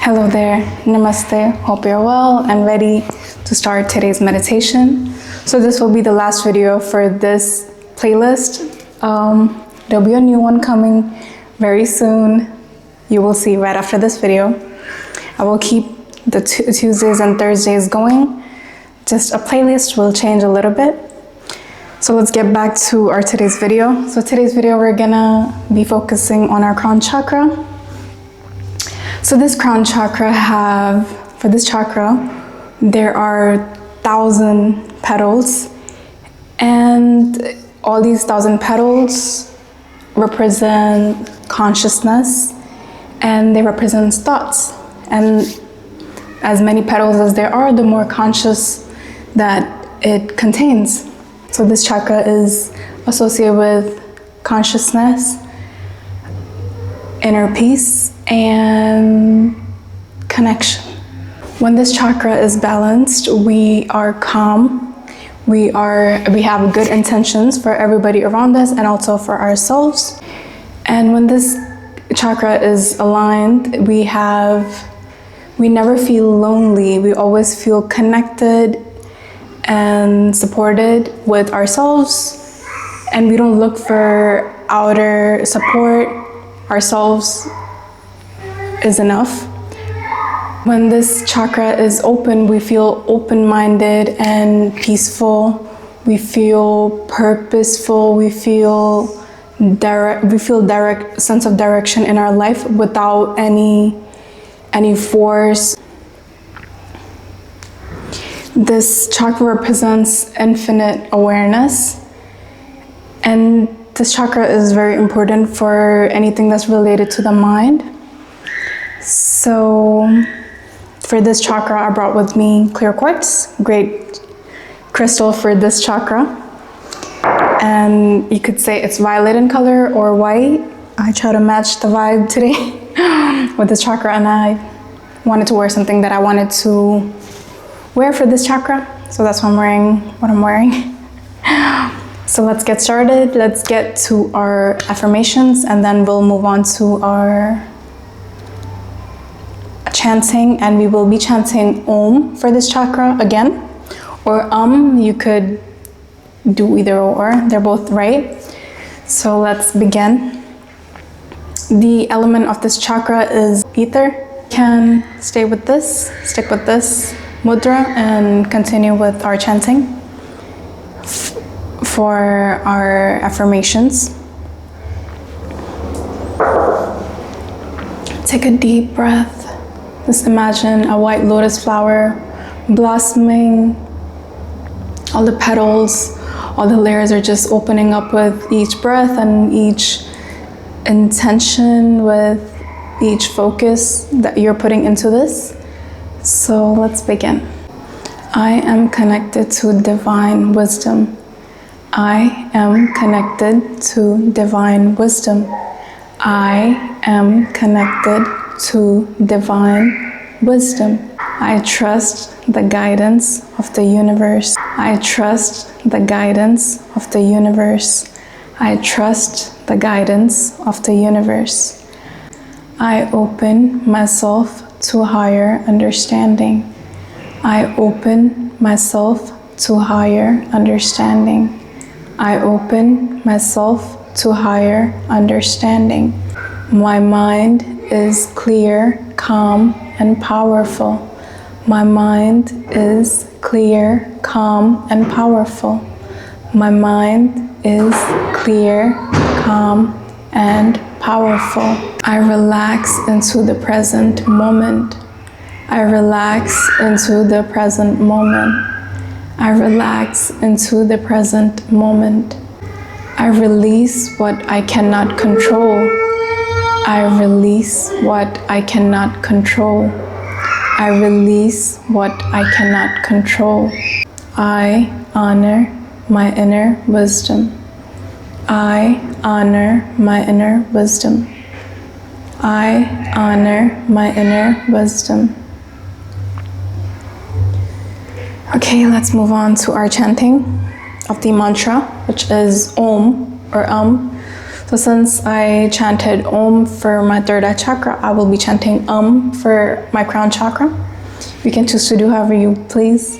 Hello there, namaste, hope you're well and ready to start today's meditation. So this will be the last video for this playlist. There'll be a new one coming very soon. You will see right after this video. I will keep the Tuesdays and Thursdays going. Just a playlist will change a little bit. So let's get back to our today's video. So today's video, we're gonna be focusing on our crown chakra. So this crown chakra for this chakra, there are 1,000 petals, and all these 1,000 petals represent consciousness, and they represent thoughts. And as many petals as there are, the more conscious that it contains. So this chakra is associated with consciousness, inner peace, and connection. When this chakra is balanced, we are calm. We have good intentions for everybody around us and also for ourselves. And when this chakra is aligned, we never feel lonely. We always feel connected and supported with ourselves, and we don't look for outer support. Ourselves is enough. When this chakra is open, we feel open-minded and peaceful. We feel purposeful. We feel direct sense of direction in our life without any force. This chakra represents infinite awareness, and this chakra is very important for anything that's related to the mind. So for this chakra, I brought with me clear quartz, great crystal for this chakra. And you could say it's violet in color or white. I try to match the vibe today with this chakra, and I wanted to wear something that I wanted to wear for this chakra. So that's why I'm wearing what I'm wearing. So let's get started. Let's get to our affirmations, and then we'll move on to our chanting. And we will be chanting Om for this chakra again, or you could do either or, they're both right. So let's begin. The element of this chakra is ether. Can stick with this mudra and continue with our chanting for our affirmations. Take a deep breath. Just imagine a white lotus flower blossoming. All the petals, all the layers are just opening up with each breath and each intention, with each focus that you're putting into this. So let's begin. I am connected to divine wisdom. I am connected to divine wisdom. I am connected to divine wisdom. I trust the guidance of the universe. I trust the guidance of the universe. I trust the guidance of the universe. I open myself to higher understanding. I open myself to higher understanding. I open myself to higher understanding. My mind is clear, calm, and powerful. My mind is clear, calm, and powerful. My mind is clear, calm, and powerful. I relax into the present moment. I relax into the present moment. I relax into the present moment. I release what I cannot control. I release what I cannot control. I release what I cannot control. I honor my inner wisdom. I honor my inner wisdom. I honor my inner wisdom. Okay, let's move on to our chanting of the mantra, which is Om or So since I chanted Om for my third eye chakra, I will be chanting for my crown chakra. You can choose to do however you please.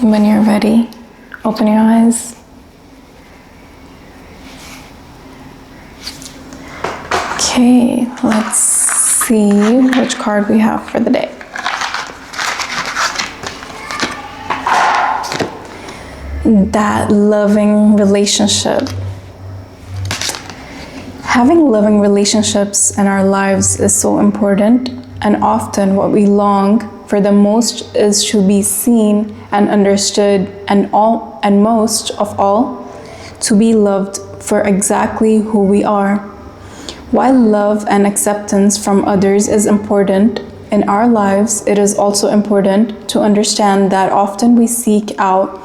When you're ready, open your eyes. Okay, let's see which card we have for the day. That loving relationship. Having loving relationships in our lives is so important, and often what we long for the most is to be seen and understood, and most of all, to be loved for exactly who we are. While love and acceptance from others is important in our lives, it is also important to understand that often we seek out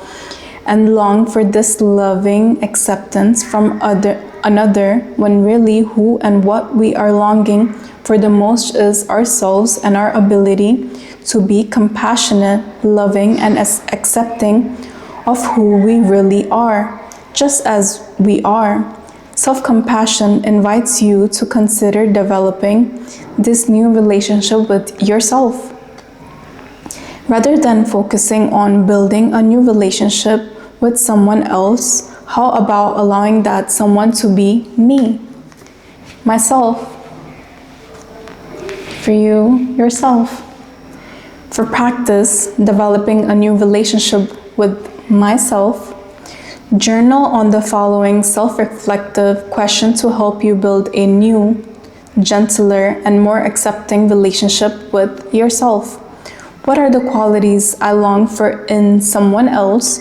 and long for this loving acceptance from another, when really who and what we are longing for the most is ourselves and our ability to be compassionate, loving, and accepting of who we really are, just as we are. Self-compassion invites you to consider developing this new relationship with yourself. Rather than focusing on building a new relationship with someone else, how about allowing that someone to be me, myself, for you, yourself. For practice, developing a new relationship with myself, journal on the following self-reflective question to help you build a new, gentler, and more accepting relationship with yourself. What are the qualities I long for in someone else?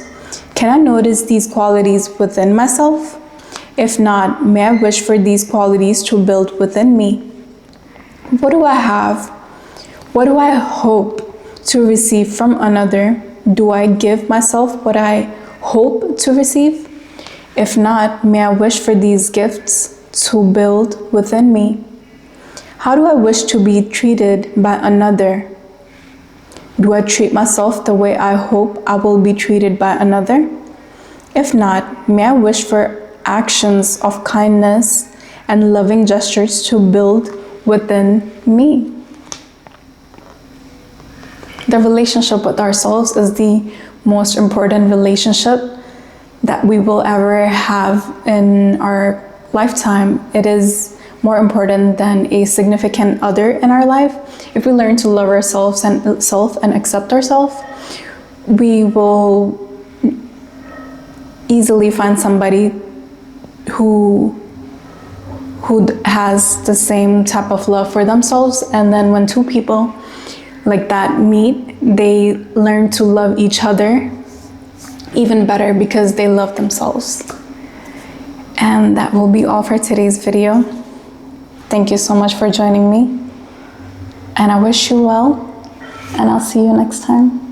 Can I notice these qualities within myself? If not, may I wish for these qualities to build within me? What do I have? What do I hope to receive from another? do I give myself what I hope to receive? If not, may I wish for these gifts to build within me? How do I wish to be treated by another? Do I treat myself the way I hope I will be treated by another? If not, may I wish for actions of kindness and loving gestures to build within me? The relationship with ourselves is the most important relationship that we will ever have in our lifetime. It is more important than a significant other in our life. If we learn to love ourselves and accept ourselves, we will easily find somebody who has the same type of love for themselves. And then when two people like that meet, they learn to love each other even better because they love themselves. And that will be all for today's video. Thank you so much for joining me, and I wish you well, and I'll see you next time.